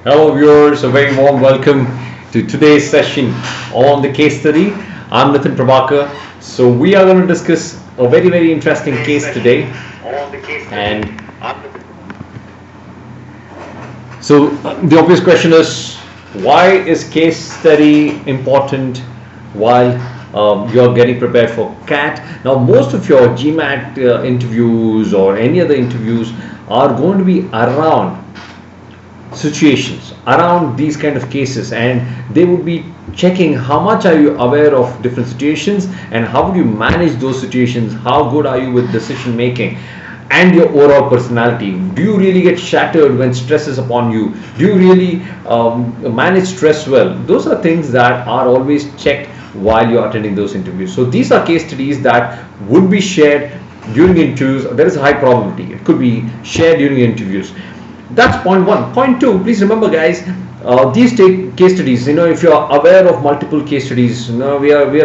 Hello viewers, a very warm welcome to today's session on the case study. I'm Nitin Prabhakar. So we are going to discuss a very interesting case today. And so the obvious question is, why is case study important while you're getting prepared for CAT? Now most of your GMAT interviews or any other interviews are going to be around situations, around these kind of cases, and they would be checking how much are you aware of different situations and how would you manage those situations, how good are you with decision making, and your overall personality. Do you really get shattered when stress is upon you? Do you really manage stress well? Those are things that are always checked while you're attending those interviews. So these are case studies that would be shared during interviews. There is a high probability it could be shared during interviews. That's point one. Point two, please remember guys, these take case studies, if you are aware of multiple case studies, we are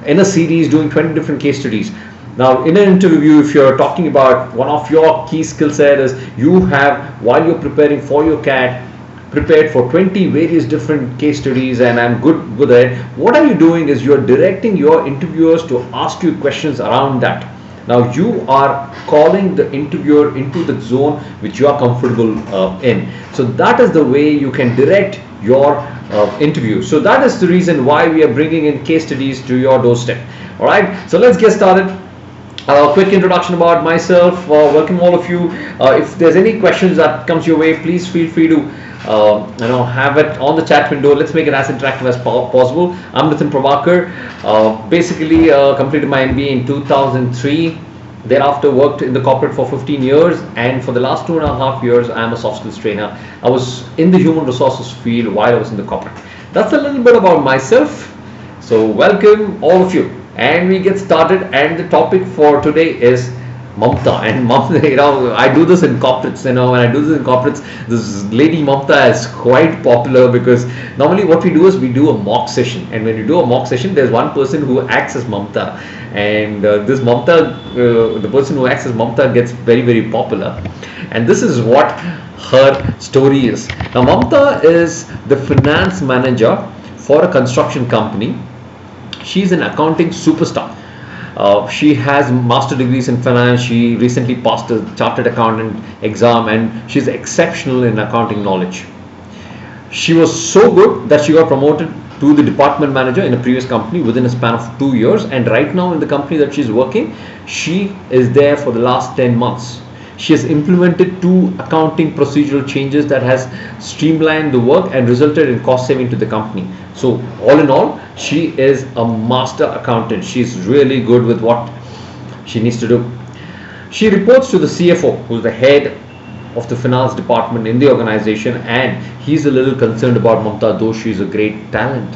in a series doing 20 different case studies. Now in an interview, if you're talking about one of your key skill set is you have, while you're preparing for your CAT, prepared for 20 various different case studies, and I'm good with it. What are you doing is you're directing your interviewers to ask you questions around that. Now you are calling the interviewer into the zone which you are comfortable in. So that is the way you can direct your interview. So that is the reason why we are bringing in case studies to your doorstep. All right, so let's get started. Quick introduction about myself. Welcome all of you. If there's any questions that comes your way, please feel free to have it on the chat window. Let's make it as interactive as possible. I'm Nitin Prabhakar. Basically completed my MBA in 2003. Thereafter worked in the corporate for 15 years, and for the last 2.5 years I'm a soft skills trainer. I was in the human resources field while I was in the corporate. That's a little bit about myself. So welcome all of you, and we get started. And the topic for today is Mamta. And Mamta, I do this in corporates. When I do this in corporates, this lady Mamta is quite popular because normally what we do is we do a mock session, and when you do a mock session, there's one person who acts as Mamta, and this Mamta, the person who acts as Mamta gets very popular, and this is what her story is. Now Mamta is the finance manager for a construction company. She's an accounting superstar. She has master degrees in finance. She recently passed a chartered accountant exam, and she's exceptional in accounting knowledge. She was so good that she got promoted to the department manager in a previous company within a span of 2 years, and right now in the company that she's working, she is there for the last 10 months. She has implemented 2 accounting procedural changes that has streamlined the work and resulted in cost saving to the company. So all in all, she is a master accountant. She's really good with what she needs to do. She reports to the CFO, who's the head of the finance department in the organization, and he's a little concerned about Mamta, though she's a great talent.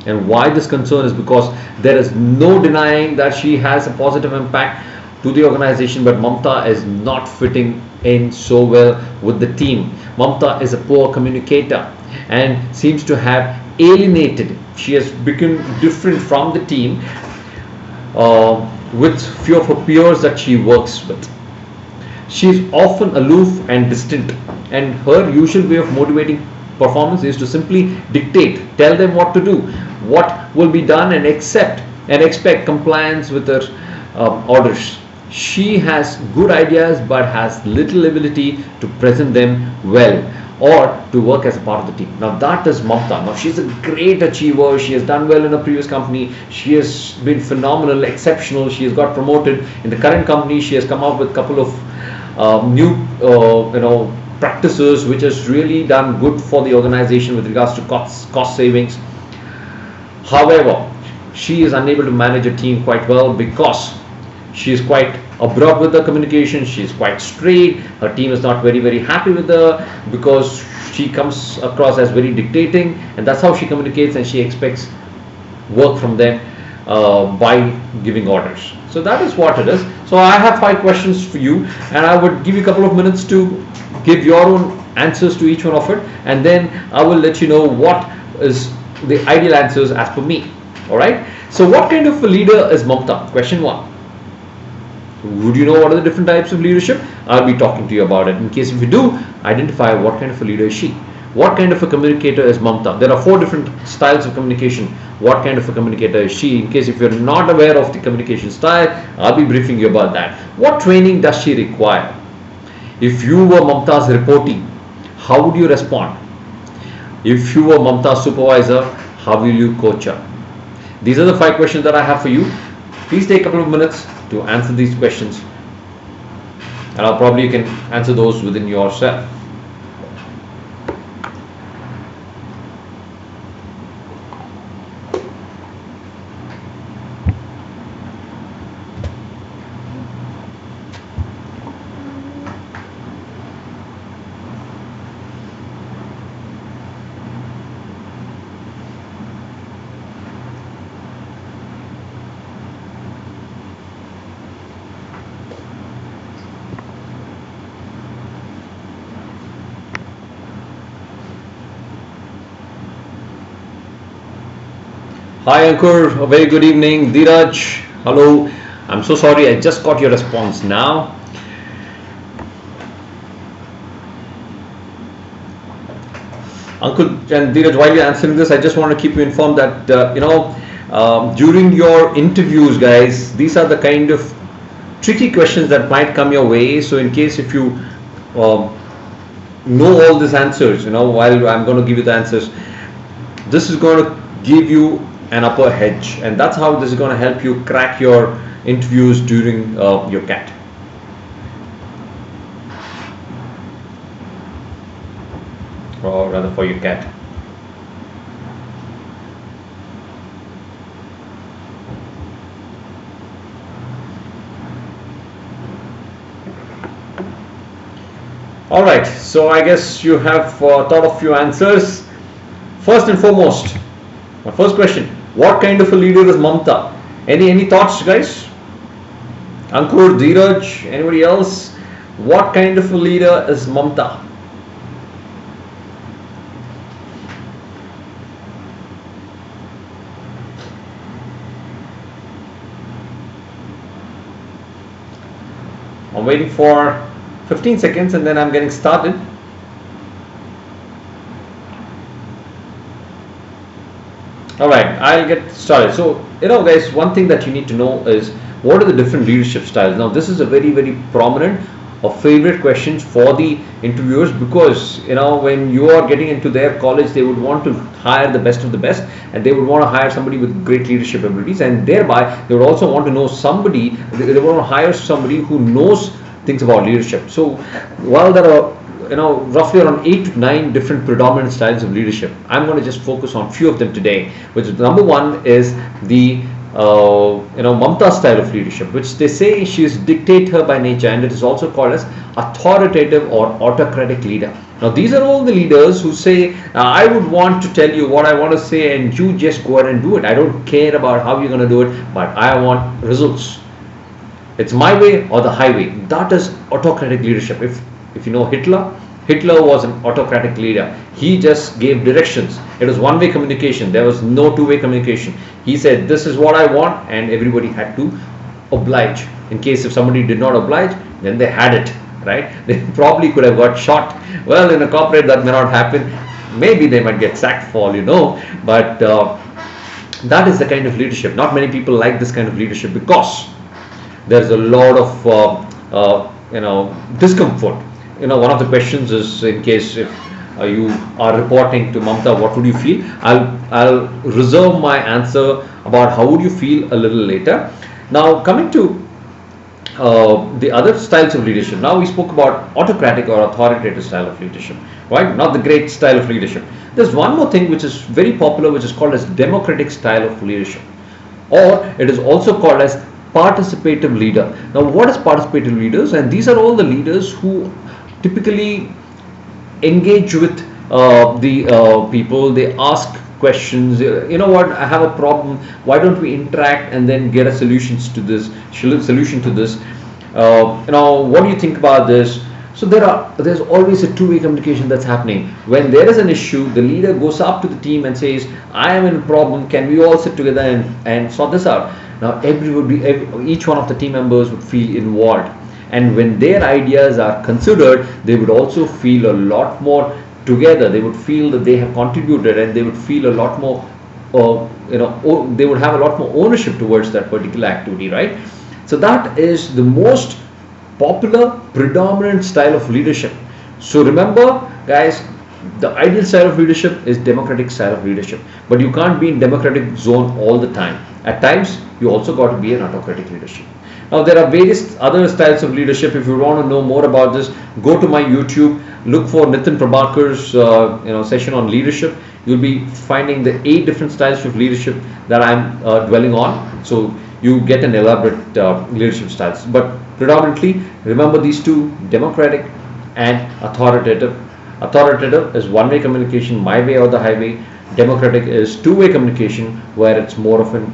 And why this concern is because there is no denying that she has a positive impact to the organization, but Mamta is not fitting in so well with the team. Mamta is a poor communicator and seems to have alienated. She has become different from the team with few of her peers that she works with. She is often aloof and distant, and her usual way of motivating performance is to simply dictate, tell them what to do, what will be done, and expect compliance with her orders. She has good ideas but has little ability to present them well or to work as a part of the team. Now that is Mamta. Now she's a great achiever. She has done well in a previous company. She has been phenomenal, exceptional. She has got promoted in the current company. She has come up with a couple of new practices which has really done good for the organization with regards to cost savings. However, she is unable to manage a team quite well because she is quite abrupt with the communication. She is quite straight. Her team is not very happy with her because she comes across as very dictating, and that's how she communicates, and she expects work from them by giving orders. So that is what it is. So I have 5 questions for you, and I would give you a couple of minutes to give your own answers to each one of it, and then I will let you know what is the ideal answers as per me. Alright, so what kind of a leader is Mamta? Question 1. Would you know what are the different types of leadership? I'll be talking to you about it. In case if you do, identify what kind of a leader is she. What kind of a communicator is Mamta? There are 4 different styles of communication. What kind of a communicator is she? In case if you're not aware of the communication style, I'll be briefing you about that. What training does she require? If you were Mamta's reportee, how would you respond? If you were Mamta's supervisor, how will you coach her? These are the 5 questions that I have for you. Please take a couple of minutes to answer these questions, and I'll probably you can answer those within yourself. Hi Ankur, a very good evening. Dheeraj, hello. I'm so sorry, I just got your response now. Ankur and Dheeraj, while you're answering this, I just want to keep you informed that during your interviews, guys, these are the kind of tricky questions that might come your way. So in case if you know all these answers, while I'm going to give you the answers, this is going to give you an upper edge, and that's how this is going to help you crack your interviews during your CAT. Or rather for your CAT. Alright, so I guess you have thought of few answers. First and foremost, my first question, what kind of a leader is Mamta? Any thoughts, guys? Ankur, Dheeraj, anybody else? What kind of a leader is Mamta? I'm waiting for 15 seconds and then I'm getting started. Alright, I'll get started. So, guys, one thing that you need to know is what are the different leadership styles. Now, this is a very, very prominent or favorite questions for the interviewers, because, when you are getting into their college, they would want to hire the best of the best, and they would want to hire somebody with great leadership abilities, and thereby they would also want to know somebody, they want to hire somebody who knows things about leadership. So, while there are roughly around 8 to 9 different predominant styles of leadership, I'm going to just focus on few of them today. Which is, number one is the Mamta style of leadership, which they say she is dictator by nature, and it is also called as authoritative or autocratic leader. Now these are all the leaders who say, I would want to tell you what I want to say and you just go ahead and do it. I don't care about how you're going to do it, but I want results. It's my way or the highway. That is autocratic leadership. If you know Hitler was an autocratic leader. He just gave directions. It was one-way communication. There was no two-way communication. He said, this is what I want, and everybody had to oblige. In case if somebody did not oblige, then they had it, right? They probably could have got shot. Well, in a corporate that may not happen. Maybe they might get sacked for all you know, but that is the kind of leadership. Not many people like this kind of leadership because there's a lot of discomfort. One of the questions is, in case if you are reporting to Mamta, what would you feel? I'll reserve my answer about how would you feel a little later. Now coming to the other styles of leadership. Now we spoke about autocratic or authoritative style of leadership, right? Not the great style of leadership. There's one more thing which is very popular, which is called as democratic style of leadership, or it is also called as participative leader. Now what is participative leaders? And these are all the leaders who typically engage with the people. They ask questions. What, I have a problem, why don't we interact and then get a solution to this. What do you think about this? So there's always a two-way communication that's happening. When there is an issue, the leader goes up to the team and says, I am in a problem, can we all sit together and sort this out? Now each one of the team members would feel involved, and when their ideas are considered, they would also feel a lot more together, they would feel that they have contributed, and they would feel a lot more, they would have a lot more ownership towards that particular activity, right? So that is the most popular, predominant style of leadership. So remember, guys, the ideal style of leadership is democratic style of leadership, but you can't be in democratic zone all the time. At times, you also got to be an autocratic leadership. Now, there are various other styles of leadership. If you want to know more about this, go to my YouTube, look for Nitin Prabhakar's session on leadership. You'll be finding the 8 different styles of leadership that I'm dwelling on. So you get an elaborate leadership styles. But predominantly, remember these two: democratic and authoritative. Authoritative is one-way communication, my way or the highway. Democratic is two-way communication, where it's more of a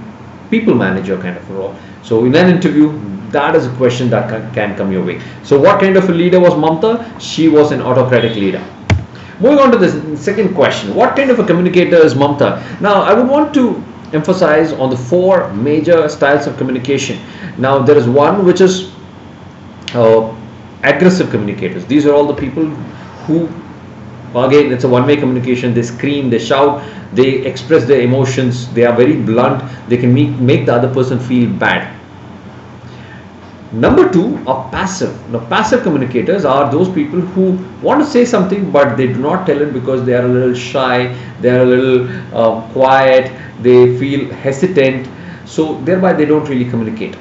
people manager kind of a role. So in an interview, that is a question that can come your way. So what kind of a leader was Mamta? She was an autocratic leader. Moving on to the second question, what kind of a communicator is Mamta? Now, I would want to emphasize on the 4 major styles of communication. Now, there is one which is aggressive communicators. These are all the people who, again, it's a one-way communication. They scream, they shout, they express their emotions, they are very blunt, they can make the other person feel bad. Number 2 are passive. Now, passive communicators are those people who want to say something, but they do not tell it because they are a little shy, they are a little quiet, they feel hesitant, so thereby they don't really communicate.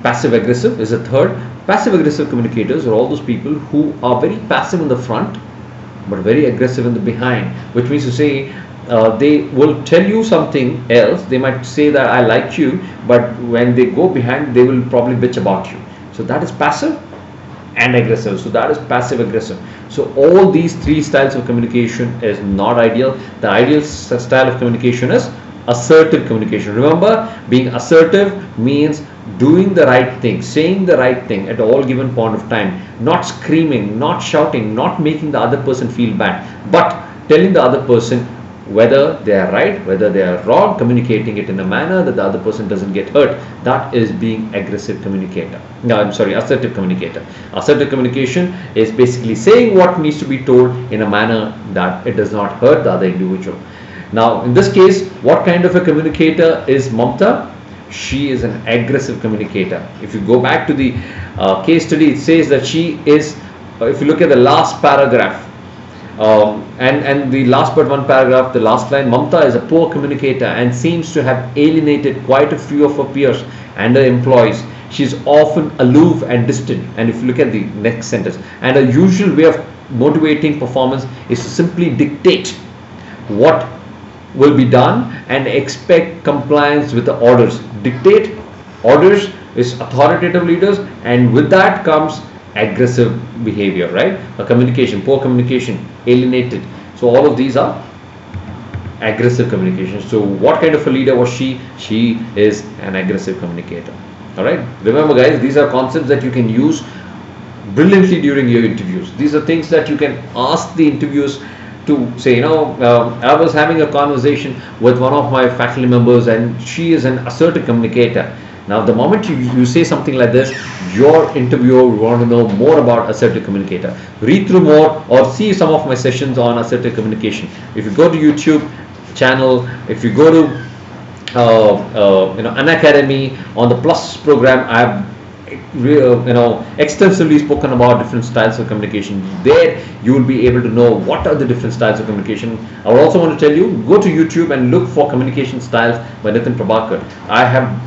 Passive aggressive is a third. Passive aggressive communicators are all those people who are very passive in the front but very aggressive in the behind, which means to say they will tell you something else. They might say that I like you, but when they go behind, they will probably bitch about you. So that is passive and aggressive. So that is passive aggressive. So all these 3 styles of communication is not ideal. The ideal style of communication is assertive communication. Remember, being assertive means doing the right thing, saying the right thing at all given point of time, not screaming, not shouting, not making the other person feel bad, but telling the other person whether they are right, whether they are wrong, communicating it in a manner that the other person doesn't get hurt. That is being aggressive communicator. No, I'm sorry, assertive communicator. Assertive communication is basically saying what needs to be told in a manner that it does not hurt the other individual. Now, in this case, what kind of a communicator is Mamta? She is an aggressive communicator. If you go back to the case study, it says that she is, if you look at the last paragraph, and the last but one paragraph, the last line, Mamta is a poor communicator and seems to have alienated quite a few of her peers and her employees. She is often aloof and distant. And if you look at the next sentence, and her usual way of motivating performance is to simply dictate what will be done and expect compliance with the orders. Dictate orders is authoritative leaders, and with that comes aggressive behavior, right? A communication, poor communication, alienated. So all of these are aggressive communication. So what kind of a leader was she? She is an aggressive communicator. All right. Remember, guys, these are concepts that you can use brilliantly during your interviews. These are things that you can ask the interviewers to say, I was having a conversation with one of my faculty members and she is an assertive communicator. Now, the moment you say something like this, your interviewer will want to know more about assertive communicator. Read through more or see some of my sessions on assertive communication. If you go to YouTube channel, if you go to Unacademy, on the Plus program, I have extensively spoken about different styles of communication. There you will be able to know what are the different styles of communication. I would also want to tell you, go to YouTube and look for communication styles by Nitin Prabhakar. I have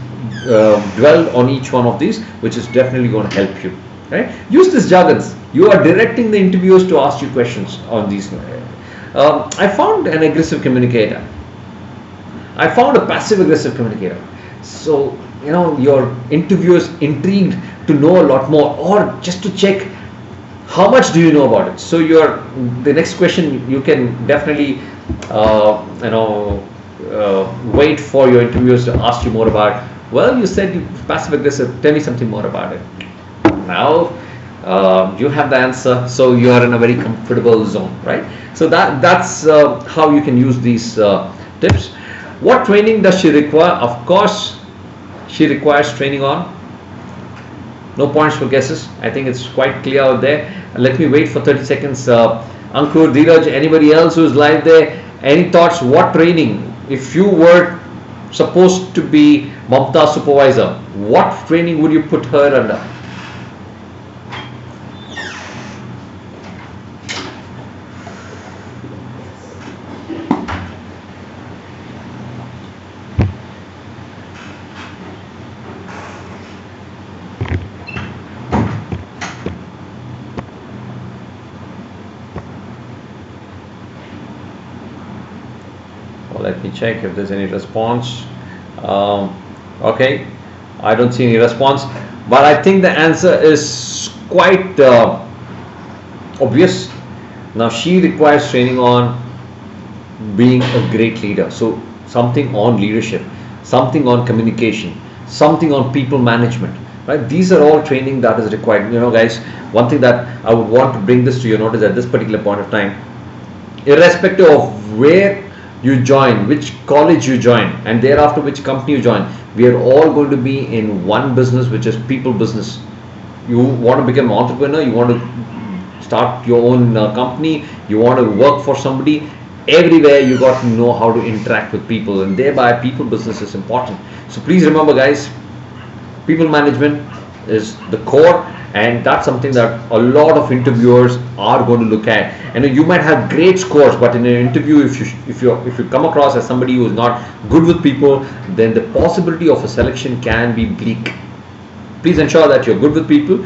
dwelled on each one of these, which is definitely going to help you. Right? Use these jargons. You are directing the interviewers to ask you questions on these. I found an aggressive communicator. I found a passive aggressive communicator. So your interviewers intrigued to know a lot more, or just to check how much do you know about it. So the next question you can definitely wait for your interviewers to ask you more about. Well, you said you passive aggressive. Tell me something more about it. Now you have the answer, so you are in a very comfortable zone, right? So that's how you can use these tips. What training does she require? Of course, she requires training on. No points for guesses. I think it's quite clear out there. Let me wait for 30 seconds. Ankur, Dheeraj, anybody else who's live there, any thoughts? What training, if you were supposed to be Mamta's supervisor, what training would you put her under? Let me check if there's any response. Okay, I don't see any response, but I think the answer is quite obvious. Now she requires training on being a great leader, so something on leadership, something on communication, something on people management, right? These are all training that is required. Guys, one thing that I would want to bring this to your notice at this particular point of time, irrespective of where you join, which college you join, and thereafter which company you join, we are all going to be in one business, which is people business. You want to become an entrepreneur, you want to start your own company, you want to work for somebody, everywhere you got to know how to interact with people, and thereby people business is important. So please remember, guys, people management is the core, and that's something that a lot of interviewers are going to look at. And you might have great scores, but in an interview, if you come across as somebody who is not good with people, then the possibility of a selection can be bleak. Please ensure that you're good with people.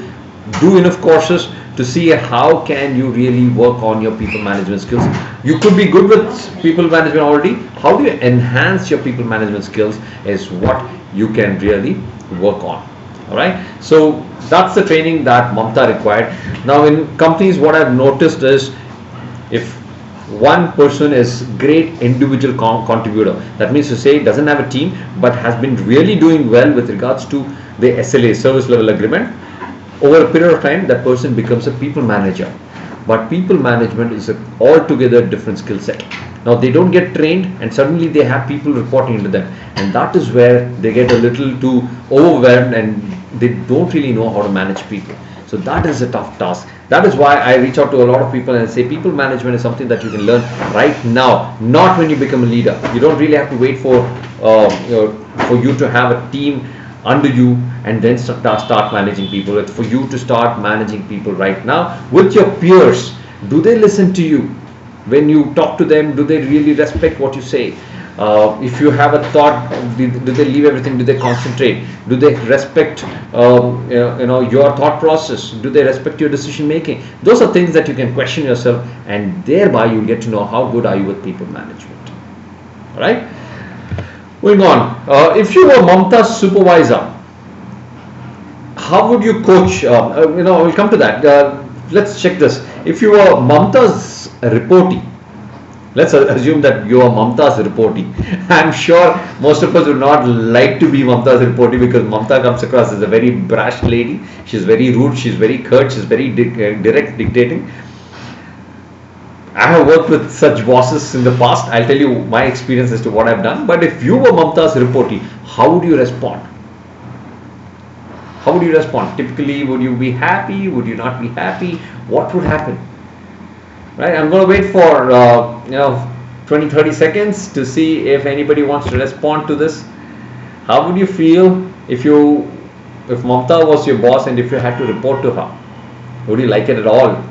Do enough courses to see how can you really work on your people management skills. You could be good with people management already. How do you enhance your people management skills is what you can really work on. All right, so that's the training that Mamta required. Now in companies, what I've noticed is, if one person is great individual contributor, that means to say doesn't have a team but has been really doing well with regards to the SLA, service level agreement, over a period of time that person becomes a people manager. But people management is an altogether different skill set. Now they don't get trained and suddenly they have people reporting to them, and that is where they get a little too overwhelmed and they don't really know how to manage people. So that is a tough task. That is why I reach out to a lot of people and say people management is something that you can learn right now, not when you become a leader. You don't really have to wait for you to have a team under you and then start managing people. It's for you to start managing people right now with your peers. Do they listen to you when you talk to them? Do they really respect what you say? If you have a thought, do they leave everything? Do they concentrate? Do they respect your thought process? Do they respect your decision making? Those are things that you can question yourself, and thereby you get to know how good are you with people management. All right, moving on. If you were Mamta's supervisor, how would you coach? We'll come to that. Let's check this. If you were Mamta's reportee, let's assume that you are Mamta's reportee. I'm sure most of us would not like to be Mamta's reportee, because Mamta comes across as a very brash lady. She's very rude, she's very curt, she's very direct, dictating. I have worked with such bosses in the past. I'll tell you my experience as to what I've done. But if you were Mamta's reportee, how would you respond? How would you respond? Typically, would you be happy? Would you not be happy? What would happen? Right, I'm going to wait for 20-30 seconds to see if anybody wants to respond to this. How would you feel if Mamta was your boss and if you had to report to her? Would you like it at all?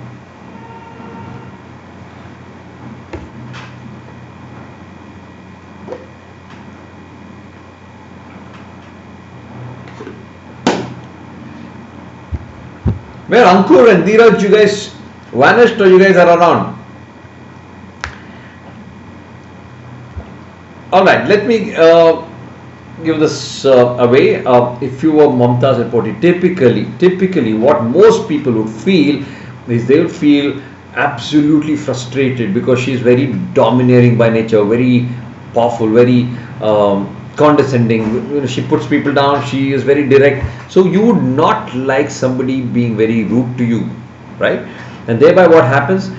Where Ankur and Dheeraj, you guys vanished, or you guys are around? Alright, let me give this away. If you were Mamta's reportee, typically what most people would feel is they would feel absolutely frustrated, because she is very domineering by nature, very powerful, very condescending. She puts people down, she is very direct. So you would not like somebody being very rude to you, right? And thereby what happens,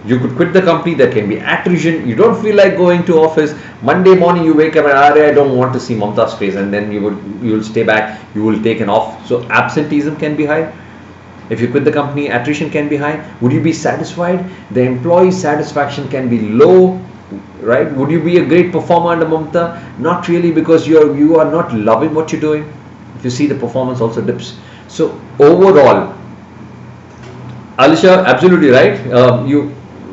you could quit the company, there can be attrition, you don't feel like going to office. Monday morning you wake up and I don't want to see Mamta's face, and then you will stay back, you will take an off. So absenteeism can be high. If you quit the company, attrition can be high. Would you be satisfied? The employee satisfaction can be low, right? Would you be a great performer under Mamta? Not really, because you are not loving what you're doing. If you see, the performance also dips. So overall, Alisha, absolutely right.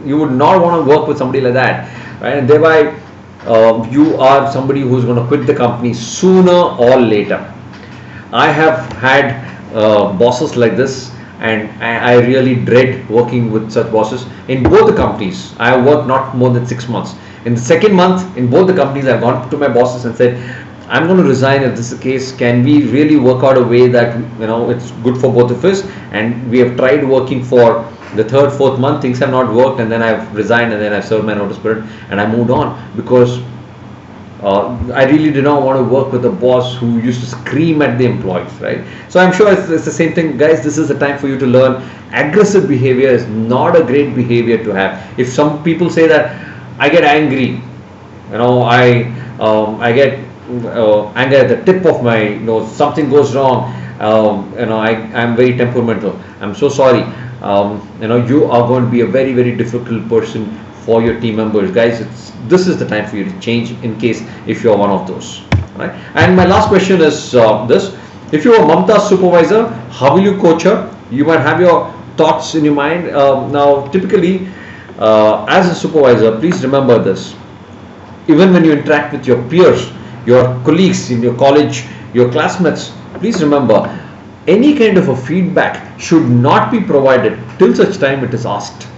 You would not want to work with somebody like that, right? And thereby, you are somebody who's going to quit the company sooner or later. I have had bosses like this, and I really dread working with such bosses in both the companies. I have worked not more than 6 months. In the second month, in both the companies, I've gone to my bosses and said, I'm going to resign if this is the case. Can we really work out a way that it's good for both of us? And we have tried working for the third, fourth month. Things have not worked, and then I've resigned, and then I've served my notice period, and I moved on, because I really did not want to work with a boss who used to scream at the employees, right? So I'm sure it's the same thing, guys. This is the time for you to learn. Aggressive behavior is not a great behavior to have. If some people say that I get angry, I get anger at the tip of my, something goes wrong, I'm very temperamental. I'm so sorry. You are going to be a very, very difficult person for your team members, guys. This is the time for you to change, in case if you're one of those, right? And my last question is this: if you're Mamta's supervisor, how will you coach her? You might have your thoughts in your mind. Now, typically, as a supervisor, please remember this: even when you interact with your peers, your colleagues in your college, your classmates, please remember, any kind of a feedback should not be provided till such time it is asked,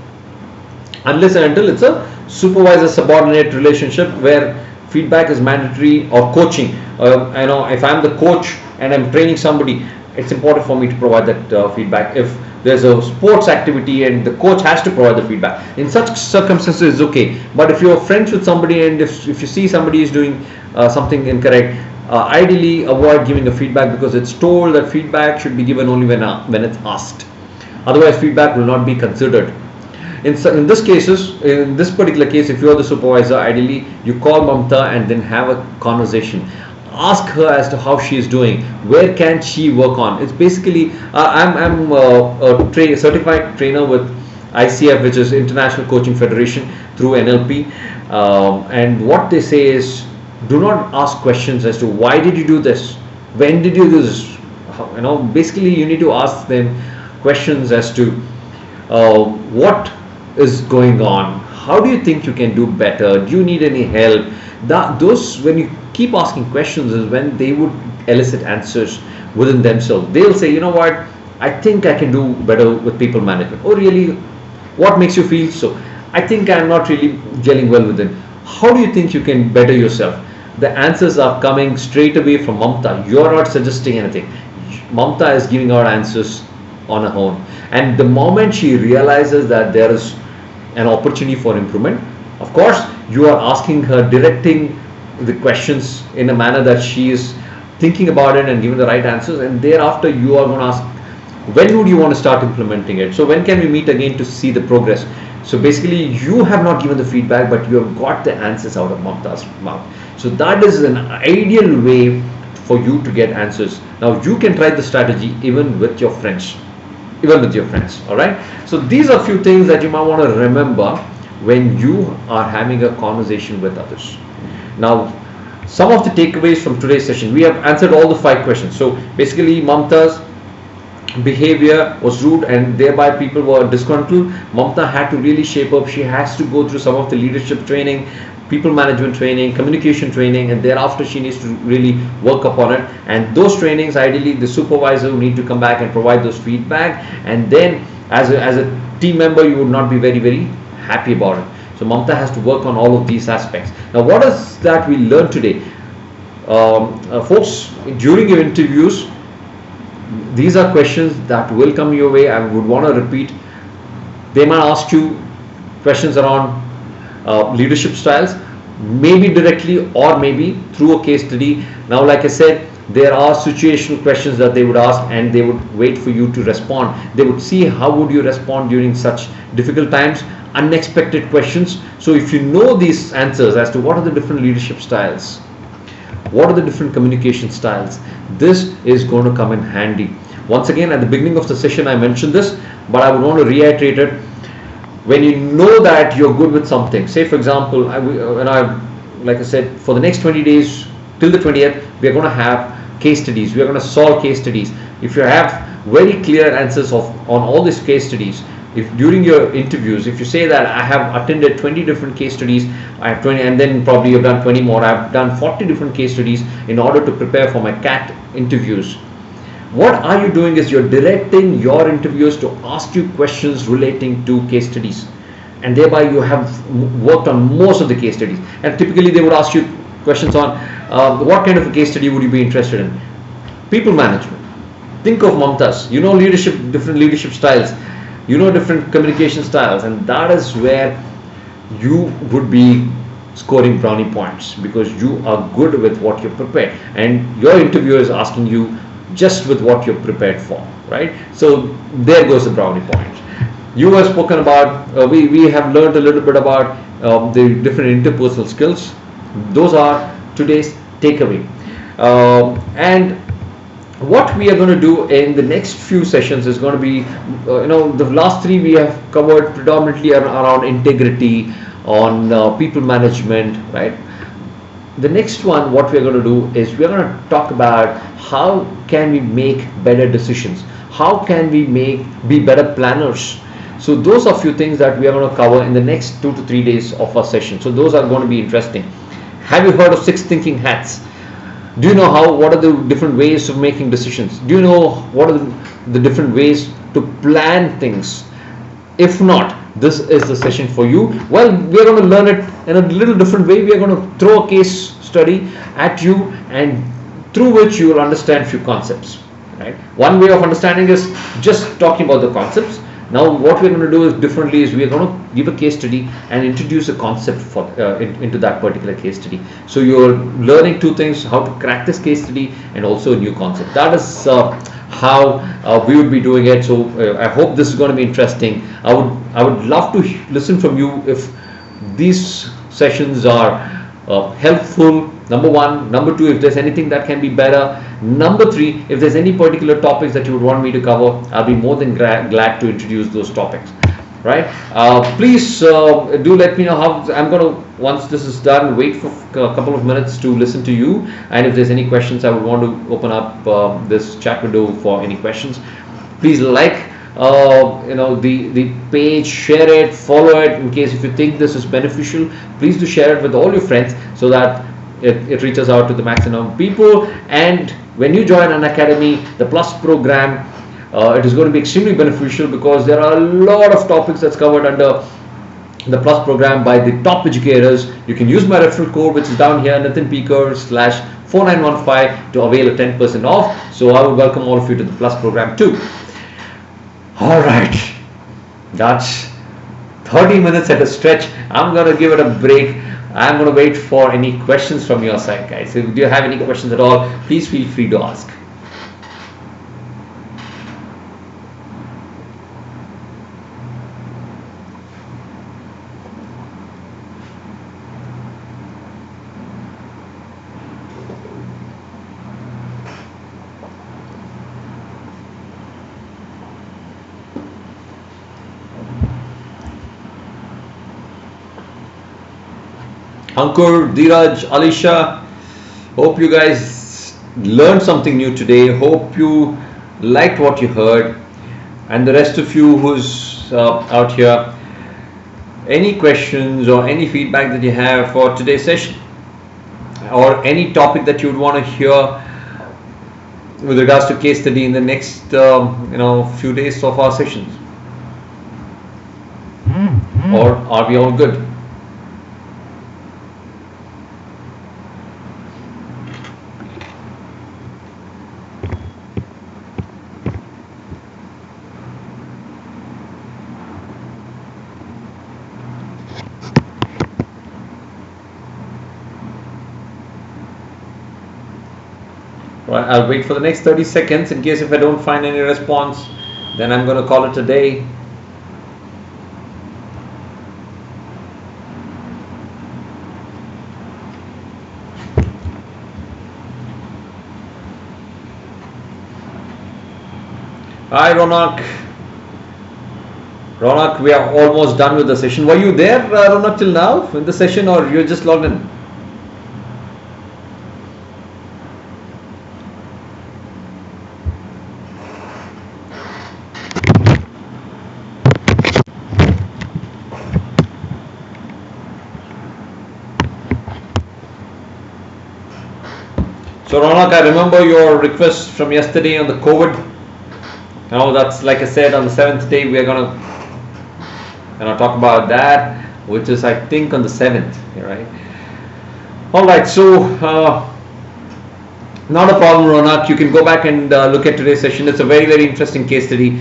unless and until it's a supervisor subordinate relationship where feedback is mandatory, or coaching. If I'm the coach and I'm training somebody, it's important for me to provide that feedback. If there's a sports activity and the coach has to provide the feedback, in such circumstances it's okay. But if you're friends with somebody, and if you see somebody is doing something incorrect, ideally avoid giving a feedback, because it's told that feedback should be given only when it's asked. Otherwise, feedback will not be considered. In this particular case, if you're the supervisor, ideally you call Mamta and then have a conversation. Ask her as to how she is doing. Where can she work on? It's basically, I'm a certified trainer with ICF, which is International Coaching Federation, through NLP. And what they say is, do not ask questions as to why did you do this? When did you do this? Basically you need to ask them questions as to what is going on? How do you think you can do better? Do you need any help? When you keep asking questions, is when they would elicit answers within themselves. They'll say, you know what, I think I can do better with people management. Oh really? What makes you feel so? I think I'm not really gelling well with them. How do you think you can better yourself? The answers are coming straight away from Mamta. You're not suggesting anything. Mamta is giving out answers on her own. And the moment she realizes that there is an opportunity for improvement, of course, you are asking her, directing the questions in a manner that she is thinking about it and giving the right answers. And thereafter, you are going to ask, when would you want to start implementing it? So when can we meet again to see the progress? So basically, you have not given the feedback, but you have got the answers out of Mamta's mouth. So that is an ideal way for you to get answers. Now you can try the strategy even with your friends. All right. So these are a few things that you might want to remember when you are having a conversation with others. Now, some of the takeaways from today's session: we have answered all the 5 questions. So basically, Mamta's behavior was rude, and thereby people were disgruntled. Mamta had to really shape up. She has to go through some of the leadership training, people management training, communication training, and thereafter she needs to really work upon it. And those trainings, ideally the supervisor will need to come back and provide those feedback, and then as a team member you would not be very, very happy about it. So Mamta has to work on all of these aspects. Now what is that we learned today? Folks, during your interviews, these are questions that will come your way. I would want to repeat. They might ask you questions around leadership styles, maybe directly or maybe through a case study. Now, like I said, there are situational questions that they would ask, and they would wait for you to respond. They would see how would you respond during such difficult times, unexpected questions. So if you know these answers as to what are the different leadership styles, what are the different communication styles, this is going to come in handy. Once again, at the beginning of the session, I mentioned this, but I would want to reiterate it. When you know that you're good with something, say for example, like I said, for the next 20 days till the 20th, we are going to have case studies. We are going to solve case studies. If you have very clear answers on all these case studies, if during your interviews, if you say that I have attended 20 different case studies, I have 20, and then probably you've done 20 more, I've done 40 different case studies in order to prepare for my CAT interviews. What are you doing is you're directing your interviewers to ask you questions relating to case studies, and thereby you have worked on most of the case studies. And typically they would ask you questions on what kind of a case study would you be interested in? People management. Think of Mamtas. You know leadership, different leadership styles. You know different communication styles, and that is where you would be scoring brownie points, because you are good with what you're prepared, and your interviewer is asking you just with what you're prepared for, right? So there goes the brownie point. You have spoken about, we have learned a little bit about the different interpersonal skills. Those are today's takeaway. And what we are going to do in the next few sessions is going to be, the last three we have covered predominantly around integrity, on people management, right? The next one, what we're going to do is we're going to talk about how can we make better decisions, how can we be better planners. So those are few things that we are going to cover in the next 2 to 3 days of our session. So those are going to be interesting. Have you heard of 6 thinking hats? Do you know what are the different ways of making decisions? Do you know what are the different ways to plan things? If not, this is the session for you. Well, we are going to learn it in a little different way. We are going to throw a case study at you, and through which you will understand few concepts, right? One way of understanding is just talking about the concepts. Now what we're going to do is differently, is we are going to give a case study and introduce a concept into that particular case study. So you're learning 2 things: how to crack this case study and also a new concept. That is how we would be doing it. So I hope this is going to be interesting. I would love to listen from you if these sessions are helpful. Number 1. Number 2, if there's anything that can be better. Number 3, if there's any particular topics that you would want me to cover, I'll be more than glad to introduce those topics, right? Please do let me know how. I'm going to, once this is done, wait for a couple of minutes to listen to you, and if there's any questions, I would want to open up this chat window for any questions. Please like the page, share it, follow it. In case if you think this is beneficial, please do share it with all your friends, so that it reaches out to the maximum people. And when you join Unacademy, the Plus program, it is going to be extremely beneficial, because there are a lot of topics that's covered under the Plus program by the top educators. You can use my referral code, which is down here, NitinPeaker/4915, to avail a 10% off. So I would welcome all of you to the Plus program too. All right, that's 30 minutes at a stretch. I'm going to give it a break. I'm going to wait for any questions from your side, guys. If you have any questions at all, please feel free to ask. Ankur, Dheeraj, Alisha, hope you guys learned something new today. Hope you liked what you heard. And the rest of you who's out here, any questions or any feedback that you have for today's session, or any topic that you would want to hear with regards to case study in the next few days of our sessions? Or are we all good? Right, I'll wait for the next 30 seconds. In case if I don't find any response, then I'm going to call it a day. Hi Ronak. Ronak, we are almost done with the session. Were you there, Ronak, till now in the session, or you just logged in? So Ronak, I remember your request from yesterday on the COVID. Now that's, like I said, on the 7th day we are gonna talk about that, which is I think on the 7th, right? All right, so not a problem, Ronak. You can go back and look at today's session. It's a very, very interesting case study,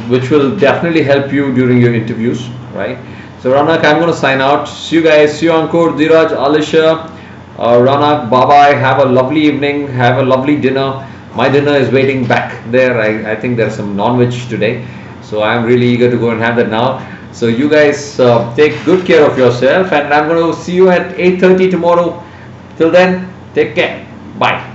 which will definitely help you during your interviews, right? So Ronak, I'm going to sign out. See you guys. See you, Ankur, Dheeraj, Alisha, Ronak, bye-bye. Have a lovely evening. Have a lovely dinner. My dinner is waiting back there. I think there's some non-veg today. So I'm really eager to go and have that now. So you guys take good care of yourself, and I'm going to see you at 8:30 tomorrow. Till then, take care. Bye.